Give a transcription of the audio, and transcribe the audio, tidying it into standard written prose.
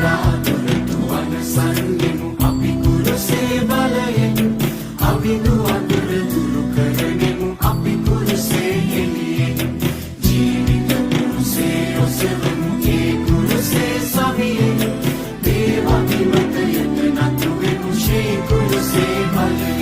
බලාපොරොත්තු වනසන්නෙමු අපි කුරුසේ බලයෙන් අවිදු අඳුර දුරු කරනෙමු අපි කුරුසේ එළියෙන් ජීවිත කුරුසේ ඔසවමු ඒ කුරුසේ සවියෙන් දේව විමතයට නතු වෙමු ශ්‍රී කුරුසේ බලයෙන්